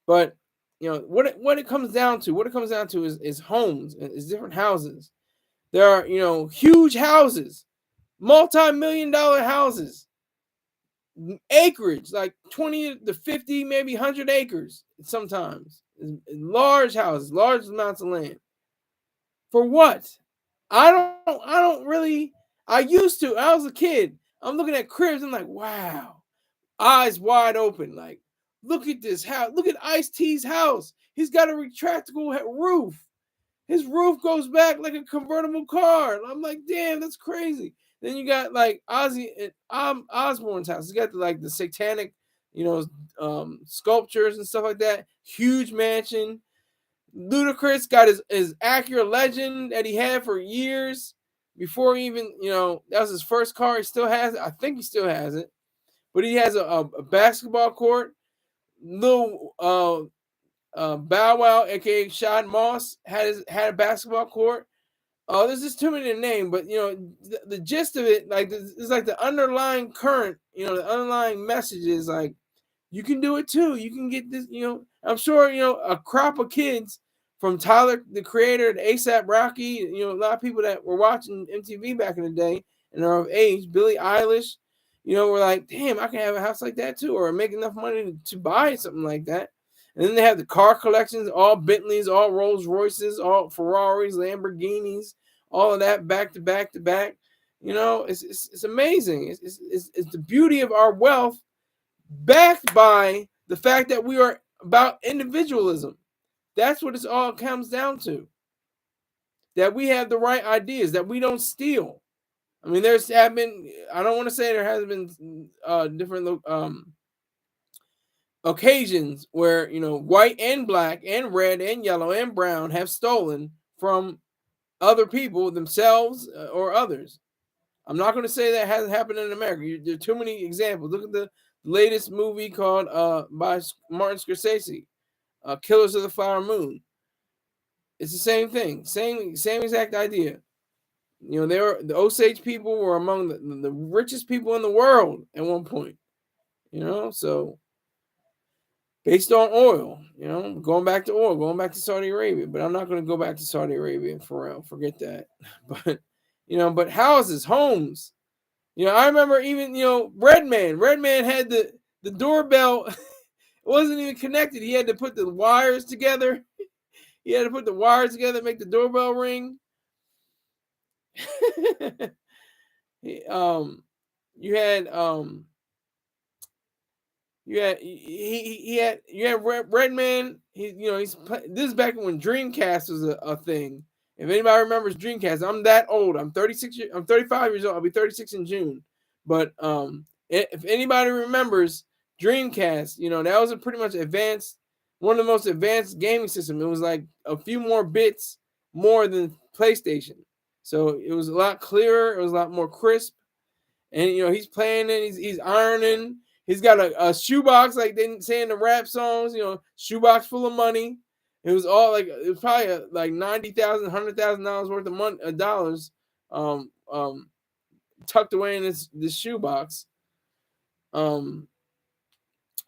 But what it comes down to is homes, is different houses. There are huge houses, multi-million-dollar houses, acreage like 20 to 50, maybe 100 acres sometimes, large houses, large amounts of land. For what? I don't really. I used to. I was a kid. I'm looking at cribs. I'm like, wow, eyes wide open. Like, look at this house. Look at Ice-T's house. He's got a retractable roof. His roof goes back like a convertible car. I'm like, damn, that's crazy. Then you got like Ozzy and Osbourne's house. He's got the satanic, sculptures and stuff like that. Huge mansion. Ludacris got his Acura Legend that he had for years before he even, that was his first car. He still has it. I think he still has it. But he has a basketball court. Little Bow Wow, aka Shad Moss, had a basketball court. Oh, there's just too many to name, but the gist of it, it's like the underlying current, the underlying message is like, you can do it too. You can get this, I'm sure, a crop of kids from Tyler, the creator, to ASAP Rocky, a lot of people that were watching MTV back in the day and are of age, Billie Eilish, were like, damn, I can have a house like that too, or make enough money to buy something like that. And then they have the car collections, all Bentleys, all Rolls Royces, all Ferraris, Lamborghinis, all of that back to back to back. It's amazing. It's the beauty of our wealth, backed by the fact that we are about individualism. That's what it all comes down to. That we have the right ideas, that we don't steal. I mean, I don't want to say there hasn't been different occasions where, white and black and red and yellow and brown have stolen from other people, themselves or others. I'm not going to say that hasn't happened in America. There are too many examples. Look at the latest movie called by Martin Scorsese, Killers of the Flower Moon. It's the same thing, same exact idea. The Osage people were among the richest people in the world at one point. So based on oil, going back to oil, going back to Saudi Arabia. But I'm not going to go back to Saudi Arabia and Pharrell. Forget that. But houses, homes. I remember even, Redman had the doorbell. It wasn't even connected. He had to put the wires together. He had to put the wires together, make the doorbell ring. You had Redman. This is back when Dreamcast was a thing. If anybody remembers Dreamcast, I'm that old. I'm 35 years old. I'll be 36 in June. But if anybody remembers Dreamcast, that was a pretty much one of the most advanced gaming systems. It was like a few more bits more than PlayStation. So it was a lot clearer. It was a lot more crisp. And he's playing it. He's ironing. He's got a shoebox, like they say in the rap songs. Shoebox full of money. It was probably like $90,000, $100,000 worth of money, dollars, tucked away in this shoebox. But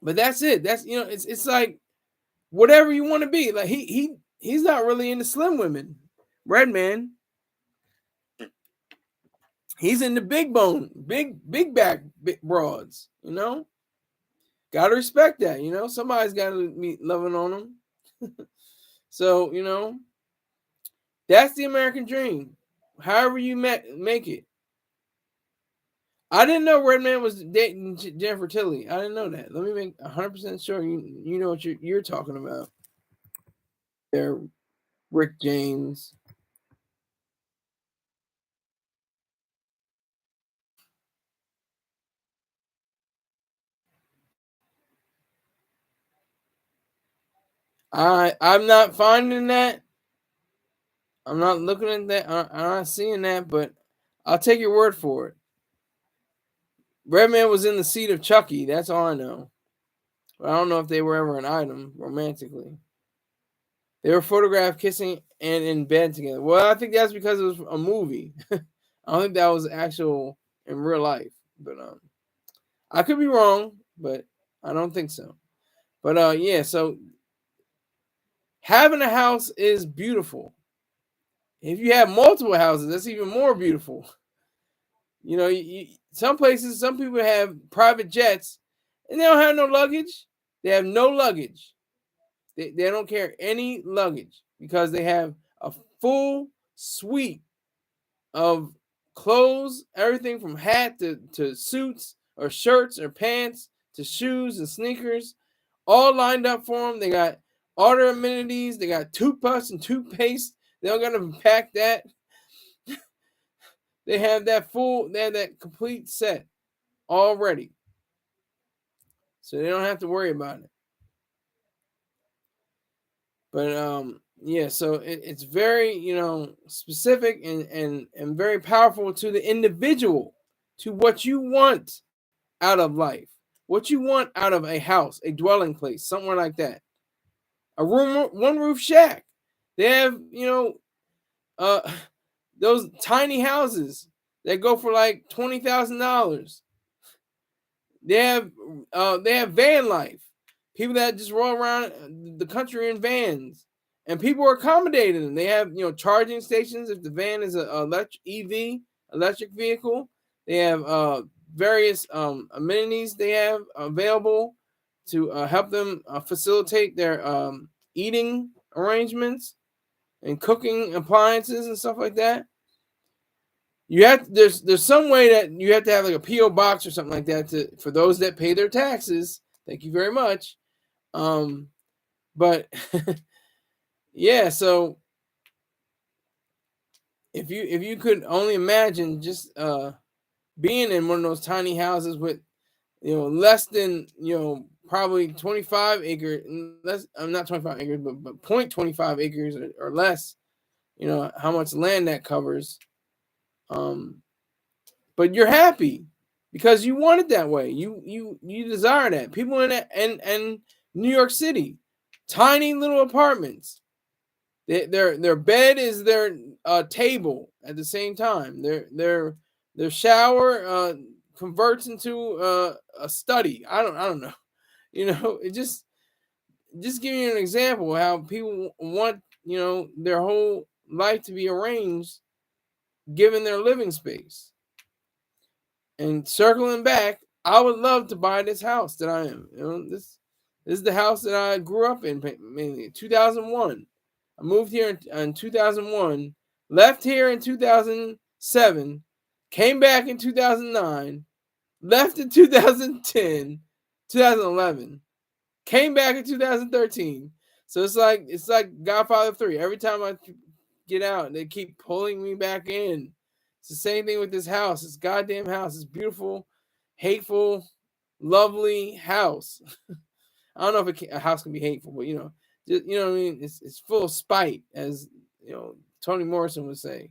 that's it. That's it's like whatever you want to be. Like he's not really into slim women. Redman. He's in the big bone, big back, big broads. Gotta respect that. Somebody's got to be loving on him. So that's the American dream. However you make it. I didn't know Redman was dating Jennifer Tilly. I didn't know that. Let me make 100% sure you know what you're talking about. There, Rick James. I'm not finding that. I'm not looking at that. I'm not seeing that, but I'll take your word for it. Redman was in the seat of Chucky. That's all I know. But I don't know if they were ever an item romantically. They were photographed kissing and in bed together. Well, I think that's because it was a movie. I don't think that was actual in real life. But I could be wrong, but I don't think so. But yeah, so having a house is beautiful. If you have multiple houses, that's even more beautiful. You know, some places, some people have private jets, and they don't have no luggage. They have no luggage. They don't carry any luggage because they have a full suite of clothes, everything from hat to suits or shirts or pants to shoes and sneakers, all lined up for them. They got all their amenities. They got toothbrush and toothpaste. They don't got to pack that. They have that complete set already. So they don't have to worry about it. But yeah, so it's very, specific and very powerful to the individual, to what you want out of life, what you want out of a house, a dwelling place, somewhere like that. A one roof shack. They have, uh those tiny houses that go for like $20,000. They have van life. People that just roll around the country in vans, and people are accommodating them. They have charging stations if the van is a electric vehicle. They have various amenities they have available to help them facilitate their eating arrangements and cooking appliances and stuff like that. There's some way that you have to have like a PO box or something like that for those that pay their taxes. Thank you very much. But yeah, so if you could only imagine just being in one of those tiny houses with less than probably 25 acres, less, I'm not 25 acres, but 0.25 acres or less, how much land that covers. But you're happy because you want it that way. You desire that. People in and New York City, tiny little apartments. Their bed is their table at the same time. Their shower converts into a study. I don't know. It just giving you an example of how people want their whole life to be arranged given their living space. And circling back, I would love to buy this house that I am. This is the house that I grew up in, mainly 2001. I moved here in 2001, left here in 2007, came back in 2009, left in 2010, 2011, came back in 2013. So it's like Godfather 3. Every time I get out, they keep pulling me back in. It's the same thing with this house. This goddamn house. This beautiful, hateful, lovely house. I don't know if a house can be hateful, but just, what I mean. It's full of spite, as Toni Morrison would say.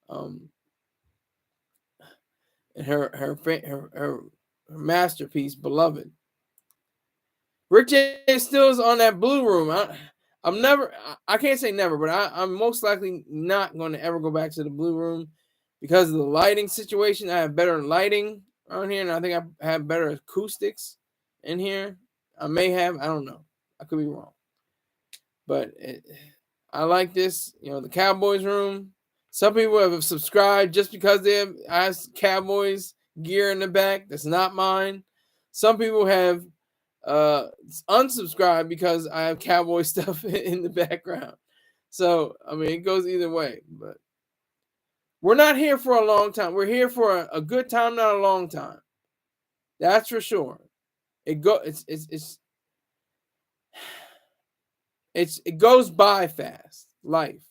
And her masterpiece, Beloved. Rick James still is on that Blue Room. I can't say never, but I'm most likely not going to ever go back to the Blue Room because of the lighting situation. I have better lighting around here, and I think I have better acoustics in here. I don't know. I could be wrong. But I like this, the Cowboys room. Some people have subscribed just because they have Cowboys gear in the back. That's not mine. Some people have unsubscribed because I have Cowboy stuff in the background. So, I mean, it goes either way. But we're not here for a long time. We're here for a good time, not a long time. That's for sure. It goes by fast. Life.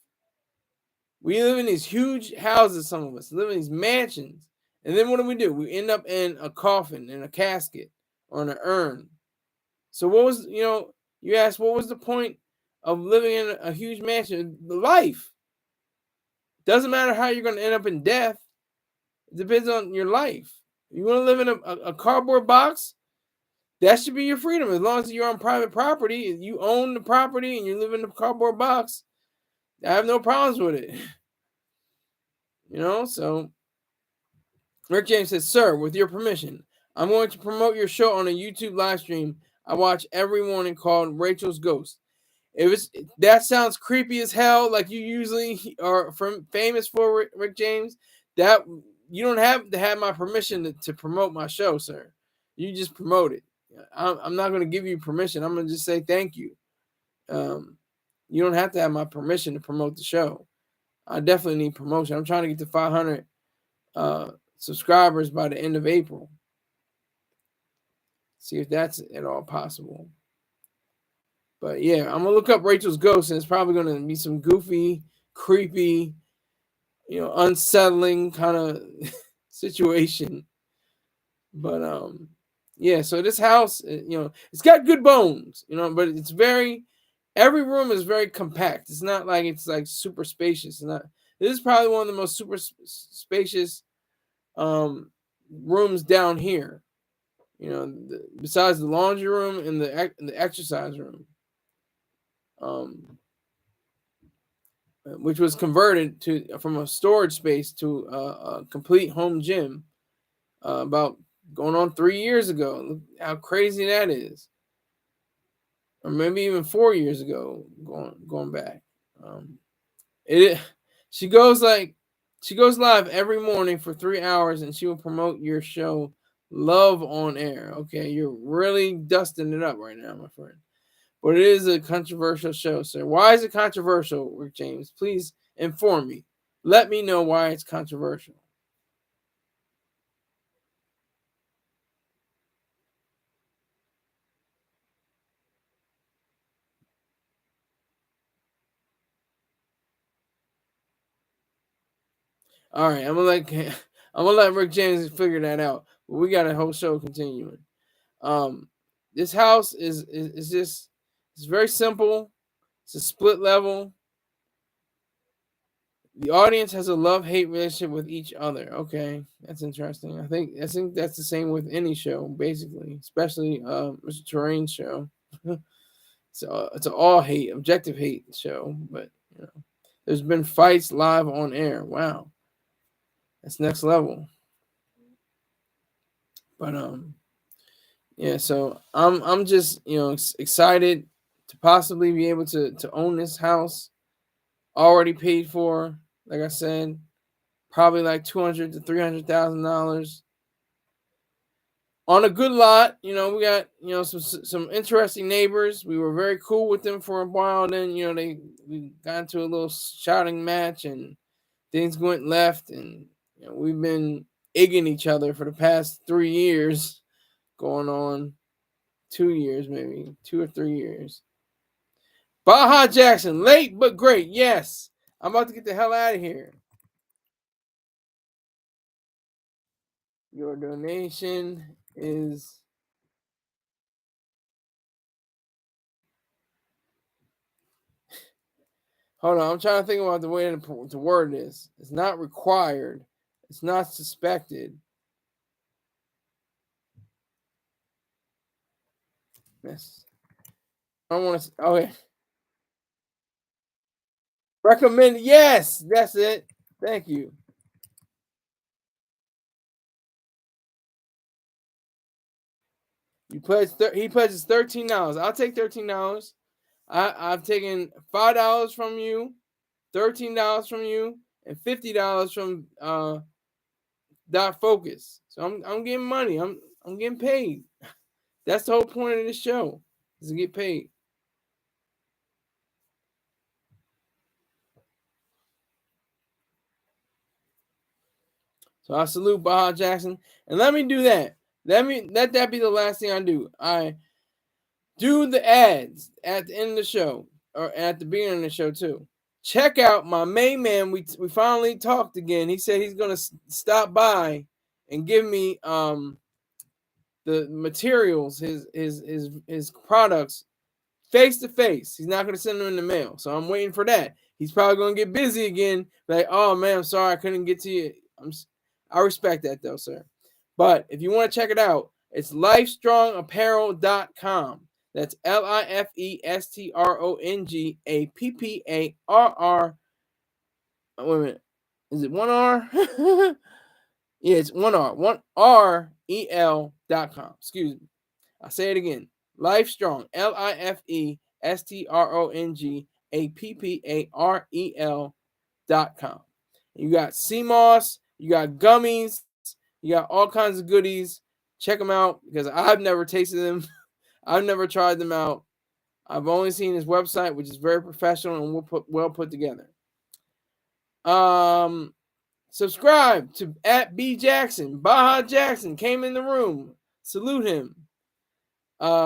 We live in these huge houses. Some of us live in these mansions, and then what do? We end up in a coffin, in a casket, or in an urn. So what was you asked what was the point of living in a huge mansion. Life doesn't matter how you're going to end up in death. It depends on your life. You want to live in a cardboard box? That should be your freedom. As long as you're on private property, you own the property, and you live in a cardboard box, I have no problems with it. So Rick James says, "Sir, with your permission, I'm going to promote your show on a YouTube live stream I watch every morning called Rachel's Ghost. That sounds creepy as hell, like you usually are famous for, Rick James. That you don't have to have my permission to promote my show, sir. You just promote it. I'm not going to give you permission. I'm going to just say thank you. You don't have to have my permission to promote the show. I definitely need promotion. I'm trying to get to 500 subscribers by the end of April. See if that's at all possible. But yeah, I'm gonna look up Rachel's Ghost, and it's probably gonna be some goofy, creepy, unsettling kind of situation. But yeah. So this house, it's got good bones, but it's every room is very compact. It's not like it's like super spacious. This is probably one of the most super spacious rooms down here. Besides the laundry room and the exercise room. Which was converted from a storage space to a complete home gym about going on 3 years ago. Look how crazy that is. Or maybe even 4 years ago, going back. She goes live every morning for 3 hours, and she will promote your show Love on Air. Okay, you're really dusting it up right now, my friend. But it is a controversial show, sir. Why is it controversial, Rick James? Please inform me. Let me know why it's controversial. All right, I'm gonna let Rick James figure that out. But we got a whole show continuing. This house is just, it's very simple. It's a split level. The audience has a love-hate relationship with each other. Okay, that's interesting. I think that's the same with any show, basically, especially Mr. Terrain's show. So it's an all hate, objective hate show, but there's been fights live on air. Wow, that's next level. But yeah. So I'm just excited to possibly be able to own this house. Already paid for, like I said, probably like $200,000 to $300,000 on a good lot. We got some interesting neighbors. We were very cool with them for a while. Then we got into a little shouting match, and things went left, and we've been egging each other for the past 3 years, going on 2 years, maybe 2 or 3 years. Baja Jackson, late but great. Yes, I'm about to get the hell out of here. Your donation is hold on. I'm trying to think about the way to word this. It's not required. It's not suspected. Yes. I don't want to. Okay. Recommend. Yes, that's it. Thank you. He pledges $13. I'll take $13. I've taken $5 from you, $13 from you, and $50 from Dot Focus. So I'm getting money. I'm getting paid. That's the whole point of this show, is to get paid. So I salute Baja Jackson, and let me do that. Let that be the last thing I do. I do the ads at the end of the show, or at the beginning of the show too. Check out my main man. We finally talked again. He said he's gonna stop by and give me the materials, his products face to face. He's not going to send them in the mail. So I'm waiting for that. He's probably going to get busy again. Like, oh man, I'm sorry I couldn't get to you. I respect that though, sir. But if you want to check it out, it's lifestrongapparel.com. That's LIFESTRONGAPPARR. Wait a minute. Is it one R? Yeah, it's one R. One REL.com. Excuse me. I'll say it again. Lifestrong. LIFESTRONGAPPAREL.com. You got CMOS, you got gummies, you got all kinds of goodies. Check them out because I've never tasted them. I've never tried them out. I've only seen his website, which is very professional and well put together. Subscribe to @B Jackson. Baja Jackson came in the room. Salute him.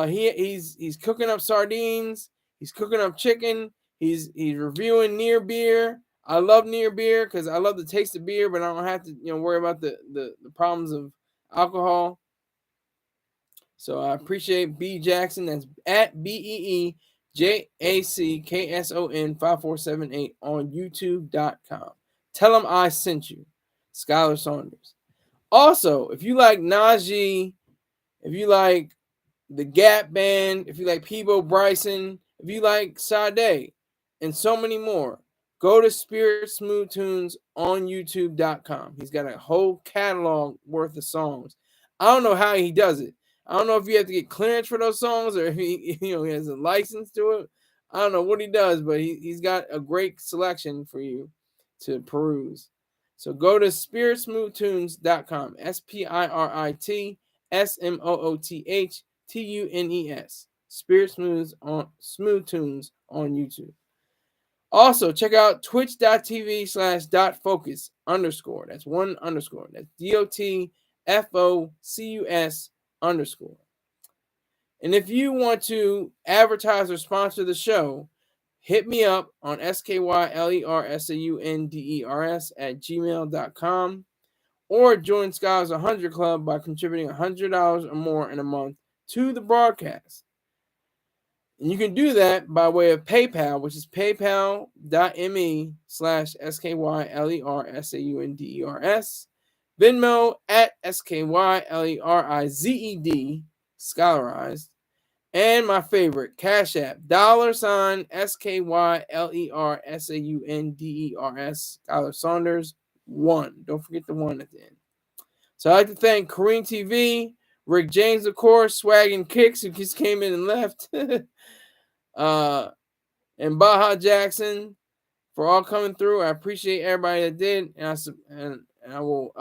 He's cooking up sardines. He's cooking up chicken. He's reviewing near beer. I love near beer because I love the taste of beer, but I don't have to worry about the problems of alcohol. So I appreciate B Jackson. That's @BEEJACKSON 5478 on YouTube.com. Tell him I sent you, Skylar Saunders. Also, if you like Najee, if you like the Gap Band, if you like Peebo Bryson, if you like Sade, and so many more, go to Spirit Smooth Tunes on YouTube.com. He's got a whole catalog worth of songs. I don't know how he does it. I don't know if you have to get clearance for those songs or if he has a license to it. I don't know what he does, but he's got a great selection for you to peruse. So go to spiritsmoothtunes.com. SPIRITSMOOTHTUNES. Spirit Smooth Tunes on YouTube. Also, check out twitch.tv/.focus_. That's one underscore. That's DOTFOCUS_. And if you want to advertise or sponsor the show, hit me up on SKYLERSAUNDERS@gmail.com or join Sky's 100 Club by contributing $100 or more in a month to the broadcast. And you can do that by way of PayPal, which is paypal.me/SKYLERSAUNDERS, Venmo @SKYLERIZED, Scholarized, and my favorite, Cash App, $SKYLERSAUNDERS, Skylar Saunders 1. Don't forget the 1 at the end. So I'd like to thank Kareem TV, Rick James, of course, Swag and Kicks, who just came in and left, and Baja Jackson for all coming through. I appreciate everybody that did, and I will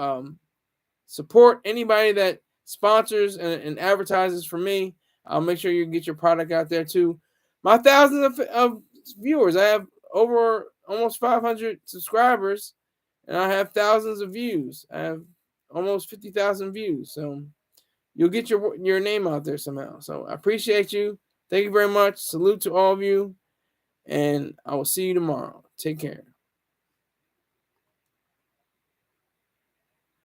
support anybody that sponsors and advertises for me. I'll make sure you get your product out there too. My thousands of viewers. I have over almost 500 subscribers, and I have thousands of views. I have almost 50,000 views. So you'll get your name out there somehow. So I appreciate you. Thank you very much. Salute to all of you. And I will see you tomorrow. Take care.